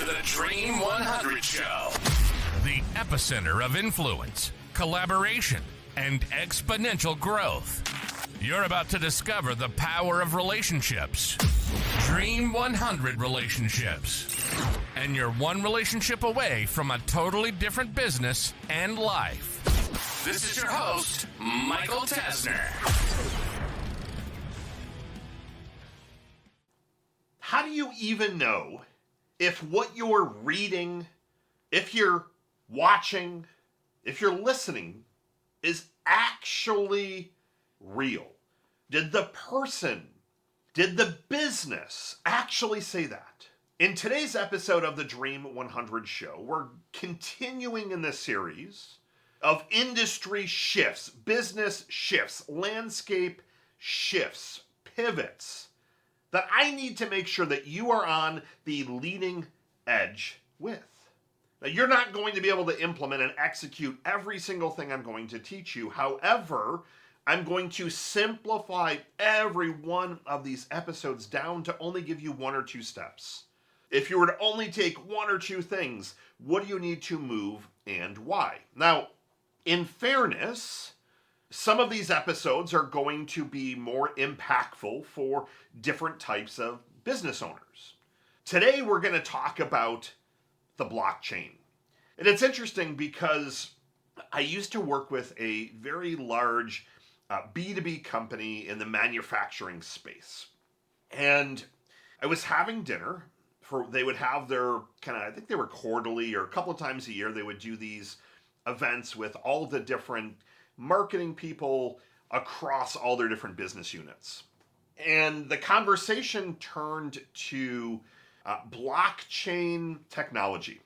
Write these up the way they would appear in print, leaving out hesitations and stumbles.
the Dream 100 Show. The epicenter of influence, collaboration, and exponential growth. You're about to discover the power of relationships. Dream 100 relationships. And you're one relationship away from a totally different business and life. This is your host, Michael Tasner. How do you even know if what you're reading, if you're watching, if you're listening is actually real? Did the person, did the business actually say that? In today's episode of the Dream 100 Show, we're continuing in this series of industry shifts, business shifts, landscape shifts, pivots that I need to make sure that you are on the leading edge with. Now, you're not going to be able to implement and execute every single thing I'm going to teach you. However, I'm going to simplify every one of these episodes down to only give you one or two steps. If you were to only take one or two things, what do you need to move and why? Now, in fairness, some of these episodes are going to be more impactful for different types of business owners. Today, we're going to talk about the blockchain. And it's interesting because I used to work with a very large B2B company in the manufacturing space. And I was having dinner. They would have their I think they were quarterly or a couple of times a year, they would do these events with all the different marketing people across all their different business units. And the conversation turned to blockchain technology.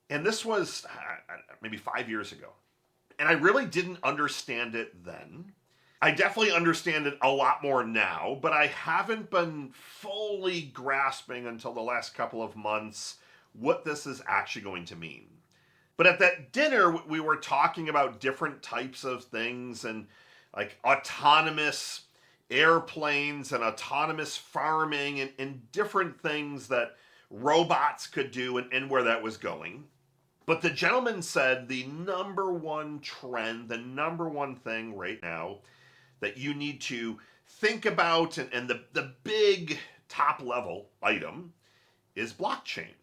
And this was maybe 5 years ago. And I really didn't understand it then. I definitely understand it a lot more now, but I haven't been fully grasping until the last couple of months what this is actually going to mean. But at that dinner, we were talking about different types of things and like autonomous airplanes and autonomous farming and different things that robots could do and where that was going. But the gentleman said the number one trend, the number one thing right now that you need to think about and the big top level item is blockchain.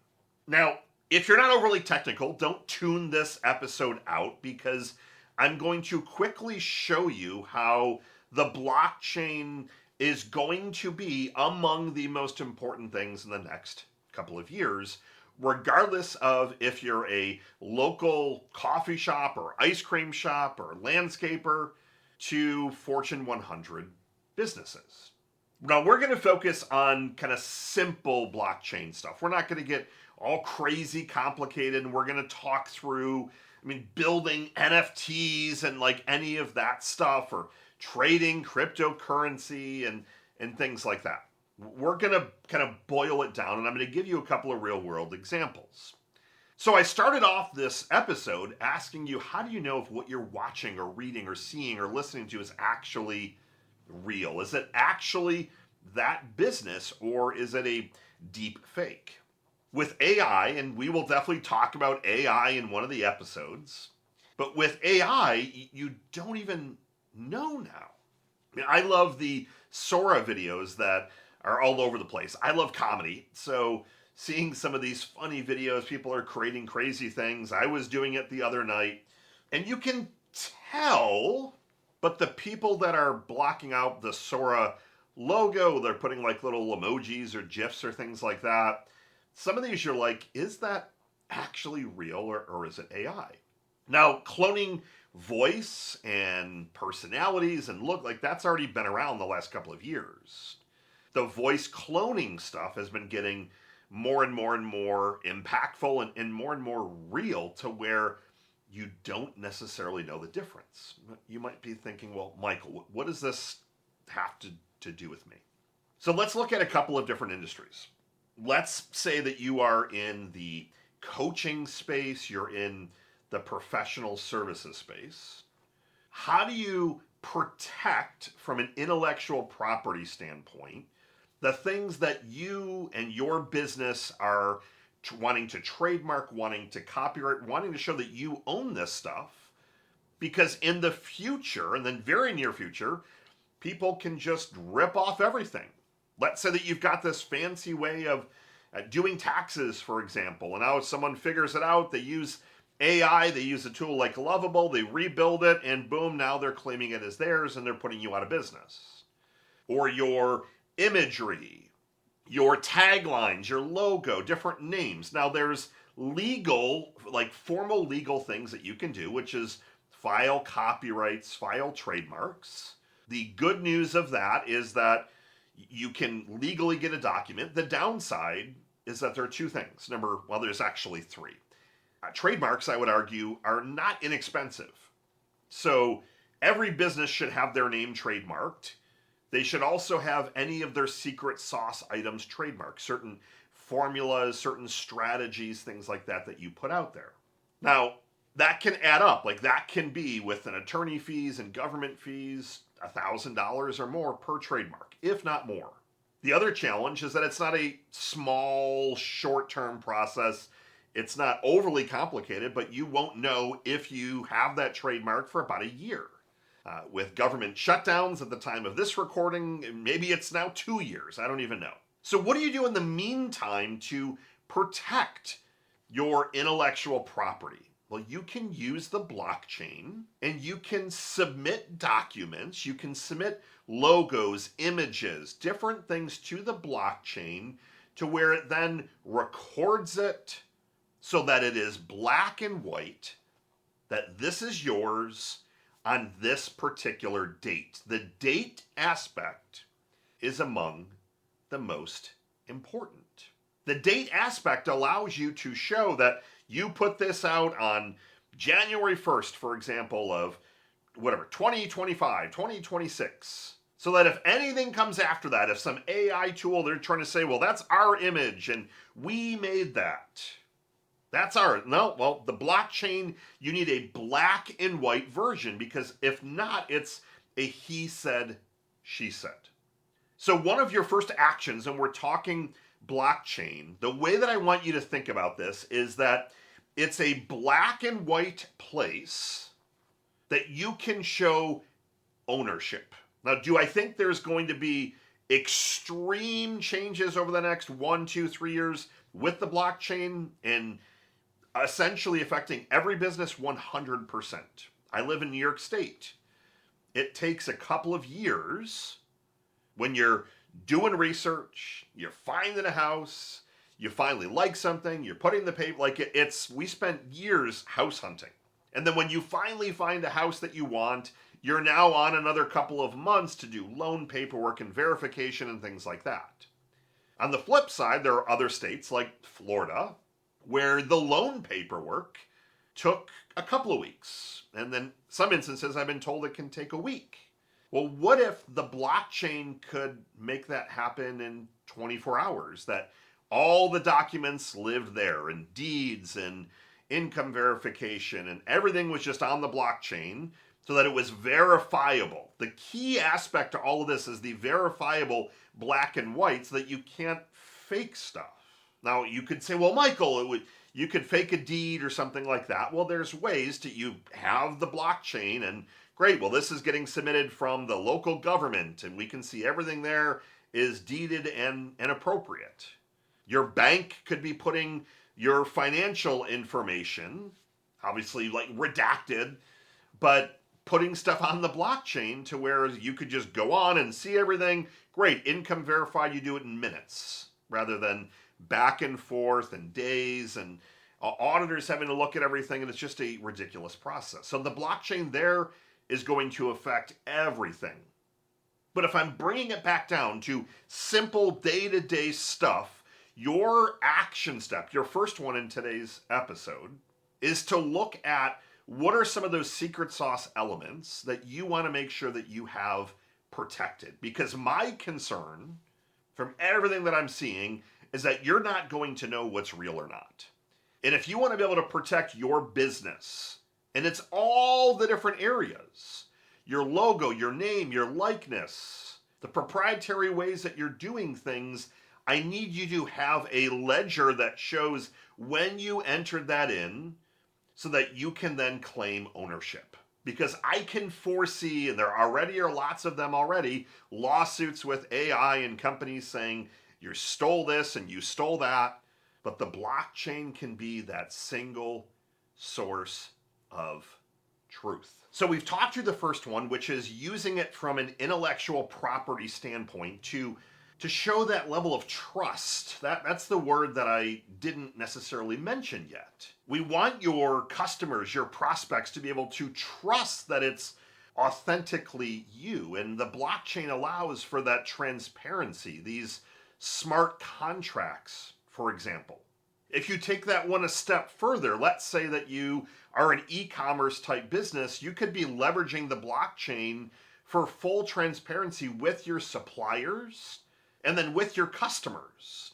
Now, if you're not overly technical, don't tune this episode out because I'm going to quickly show you how the blockchain is going to be among the most important things in the next couple of years, regardless of if you're a local coffee shop or ice cream shop or landscaper to Fortune 100 businesses. Now, we're going to focus on kind of simple blockchain stuff. We're not going to get all crazy complicated, and we're going to talk through, building NFTs and like any of that stuff or trading cryptocurrency and things like that. We're going to kind of boil it down, and I'm going to give you a couple of real world examples. So I started off this episode asking you, how do you know if what you're watching or reading or seeing or listening to is actually real? Is it actually that business, or is it a deep fake? With AI, and we will definitely talk about AI in one of the episodes, but with AI, you don't even know now. I love the Sora videos that are all over the place. I love comedy, so seeing some of these funny videos, people are creating crazy things. I was doing it the other night, and you can tell, but the people that are blocking out the Sora logo, they're putting like little emojis or GIFs or things like that. Some of these you're like, is that actually real or is it AI? Now, cloning voice and personalities and look, like that's already been around the last couple of years. The voice cloning stuff has been getting more and more and more impactful and more real to where you don't necessarily know the difference. You might be thinking, well, Michael, what does this have to do with me? So let's look at a couple of different industries. Let's say that you are in the coaching space, you're in the professional services space. How do you protect, from an intellectual property standpoint, the things that you and your business are wanting to trademark, wanting to copyright, wanting to show that you own this stuff. Because in the future, and then very near future, people can just rip off everything. Let's say that you've got this fancy way of doing taxes, for example, and now if someone figures it out, they use AI, they use a tool like Lovable, they rebuild it, and boom, now they're claiming it as theirs and they're putting you out of business. Or your imagery, your taglines, your logo, different names. Now there's legal, like formal legal things that you can do, which is file copyrights, file trademarks. The good news of that is that you can legally get a document. The downside is that there are two things. There's actually three. Trademarks, I would argue, are not inexpensive. So every business should have their name trademarked. They should also have any of their secret sauce items trademarked, certain formulas, certain strategies, things like that that you put out there. Now, that can add up. Like that can be with an attorney fees and government fees, $1,000 or more per trademark, if not more. The other challenge is that it's not a small, short-term process. It's not overly complicated, but you won't know if you have that trademark for about a year. With government shutdowns at the time of this recording, maybe it's now 2 years. I don't even know. So what do you do in the meantime to protect your intellectual property? Well, you can use the blockchain and you can submit documents, you can submit logos, images, different things to the blockchain to where it then records it so that it is black and white, that this is yours on this particular date. The date aspect is among the most important. The date aspect allows you to show that you put this out on January 1st, for example, of 2025, 2026. So that if anything comes after that, if some AI tool, they're trying to say, well, that's our image and we made that. That's our, no, well, the blockchain, you need a black and white version because if not, it's a he said, she said. So one of your first actions, and we're talking blockchain, the way that I want you to think about this is that it's a black and white place that you can show ownership. Now, do I think there's going to be extreme changes over the next 1, 2, 3 years with the blockchain and essentially affecting every business? 100%. I live in New York State. It takes a couple of years when you're doing research, you're finding a house, you finally like something, you're putting the paper, we spent years house hunting. And then when you finally find a house that you want, you're now on another couple of months to do loan paperwork and verification and things like that. On the flip side, there are other states like Florida where the loan paperwork took a couple of weeks. And then some instances I've been told it can take a week. Well, what if the blockchain could make that happen in 24 hours? That all the documents lived there and deeds and income verification and everything was just on the blockchain so that it was verifiable. The key aspect to all of this is the verifiable black and white so that you can't fake stuff. Now, you could say, well, Michael, you could fake a deed or something like that. Well, there's ways to, you have the blockchain and great, well, this is getting submitted from the local government and we can see everything there is deeded and appropriate. Your bank could be putting your financial information, obviously like redacted, but putting stuff on the blockchain to where you could just go on and see everything. Great, income verified, you do it in minutes rather than back and forth and days and auditors having to look at everything, and it's just a ridiculous process. So the blockchain there is going to affect everything. But if I'm bringing it back down to simple day-to-day stuff, your action step, your first one in today's episode, is to look at what are some of those secret sauce elements that you want to make sure that you have protected. Because my concern from everything that I'm seeing is that you're not going to know what's real or not. And if you want to be able to protect your business, and it's all the different areas, your logo, your name, your likeness, the proprietary ways that you're doing things, I need you to have a ledger that shows when you entered that in so that you can then claim ownership. Because I can foresee, and there already are lots of them already, lawsuits with AI and companies saying you stole this and you stole that. But the blockchain can be that single source of truth. So we've talked through the first one, which is using it from an intellectual property standpoint to show that level of trust. That's the word that I didn't necessarily mention yet. We want your customers, your prospects, to be able to trust that it's authentically you. And the blockchain allows for that transparency, these smart contracts, for example. If you take that one a step further, let's say that you are an e-commerce type business, you could be leveraging the blockchain for full transparency with your suppliers and then with your customers.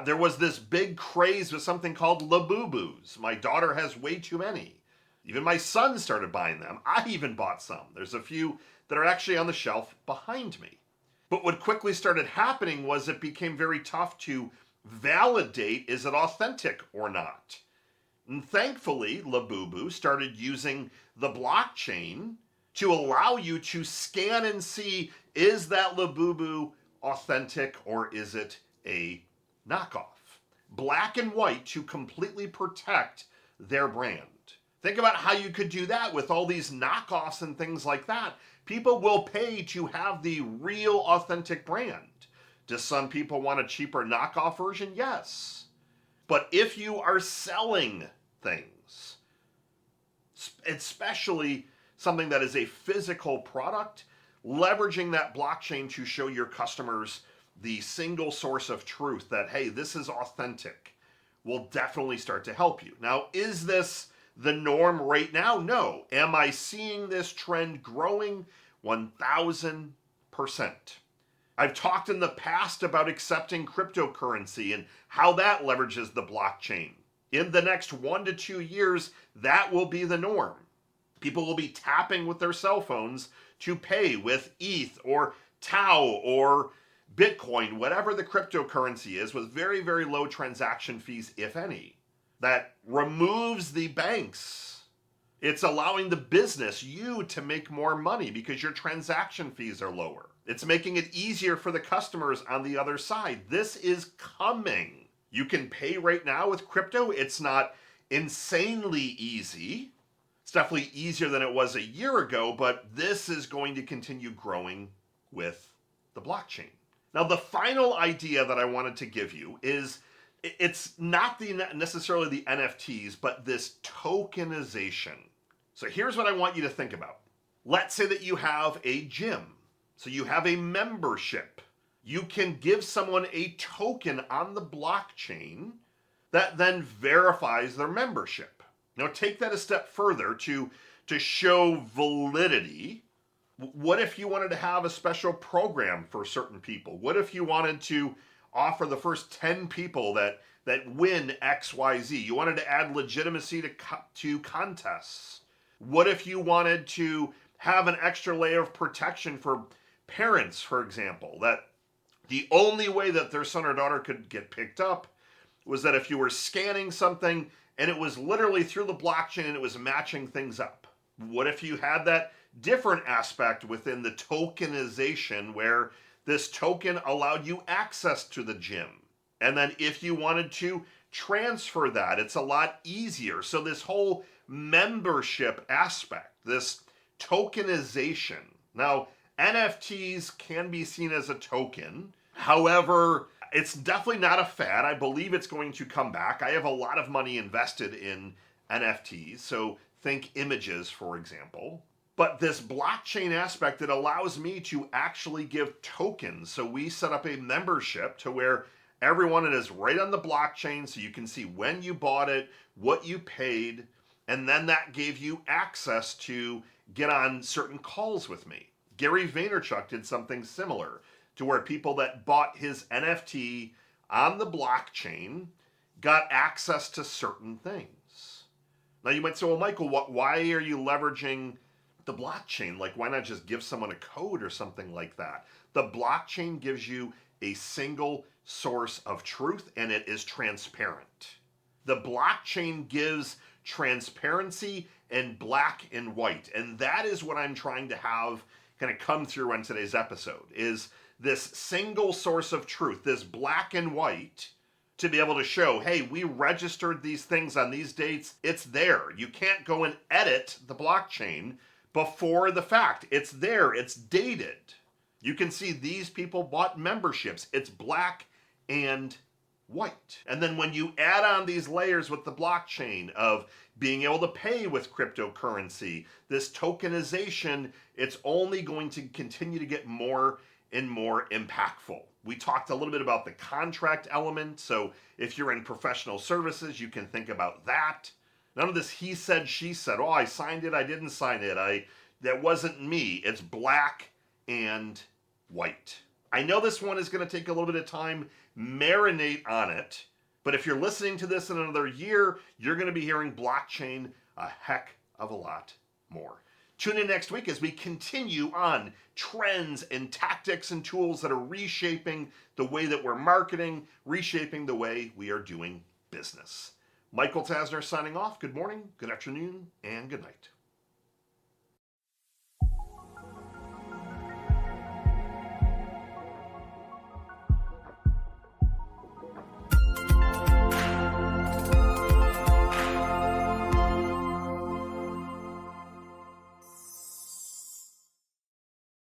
There was this big craze with something called Labubus. My daughter has way too many. Even my son started buying them. I even bought some. There's a few that are actually on the shelf behind me. But what quickly started happening was it became very tough to validate, is it authentic or not? And thankfully, Labubu started using the blockchain to allow you to scan and see, is that Labubu authentic or is it a knockoff? Black and white to completely protect their brand. Think about how you could do that with all these knockoffs and things like that. People will pay to have the real authentic brand. Do some people want a cheaper knockoff version? Yes. But if you are selling things, especially something that is a physical product, leveraging that blockchain to show your customers the single source of truth that, hey, this is authentic, will definitely start to help you. Now, is this the norm right now? No. Am I seeing this trend growing? 1,000%. I've talked in the past about accepting cryptocurrency and how that leverages the blockchain. In the next 1 to 2 years, that will be the norm. People will be tapping with their cell phones to pay with ETH or Tau or Bitcoin, whatever the cryptocurrency is, with very, very low transaction fees, if any. That removes the banks. It's allowing the business, you, to make more money because your transaction fees are lower. It's making it easier for the customers on the other side. This is coming. You can pay right now with crypto. It's not insanely easy. It's definitely easier than it was a year ago, but this is going to continue growing with the blockchain. Now, the final idea that I wanted to give you is, it's not necessarily the NFTs, but this tokenization. So here's what I want you to think about. Let's say that you have a gym. So you have a membership. You can give someone a token on the blockchain that then verifies their membership. Now take that a step further to show validity. What if you wanted to have a special program for certain people? What if you wanted to offer the first 10 people that win XYZ? You wanted to add legitimacy to contests. What if you wanted to have an extra layer of protection for parents, for example, that the only way that their son or daughter could get picked up was that if you were scanning something and it was literally through the blockchain and it was matching things up? What if you had that different aspect within the tokenization where this token allowed you access to the gym? And then if you wanted to transfer that, it's a lot easier. So this whole membership aspect, this tokenization. Now, NFTs can be seen as a token. However, it's definitely not a fad. I believe it's going to come back. I have a lot of money invested in NFTs. So think images, for example. But this blockchain aspect, it allows me to actually give tokens. So we set up a membership to where everyone, it is right on the blockchain, so you can see when you bought it, what you paid, and then that gave you access to get on certain calls with me. Gary Vaynerchuk did something similar to where people that bought his NFT on the blockchain got access to certain things. Now you might say, well, Michael, why are you leveraging the blockchain? Like, why not just give someone a code or something like that? The blockchain gives you a single source of truth, and it is transparent. The blockchain gives transparency and black and white, and that is what I'm trying to have kind of come through on today's episode, is this single source of truth, this black and white, to be able to show, hey, we registered these things on these dates. It's there. You can't go and edit the blockchain before the fact. It's there. It's dated. You can see these people bought memberships. It's black and white. And then when you add on these layers with the blockchain of being able to pay with cryptocurrency, this tokenization, it's only going to continue to get more and more impactful. We talked a little bit about the contract element. So if you're in professional services, you can think about that. None of this he said, she said, oh, I signed it, I didn't sign it, that wasn't me. It's black and white. I know this one is going to take a little bit of time, marinate on it, but if you're listening to this in another year, you're going to be hearing blockchain a heck of a lot more. Tune in next week as we continue on trends and tactics and tools that are reshaping the way that we're marketing, reshaping the way we are doing business. Michael Tasner signing off. Good morning, good afternoon, and good night.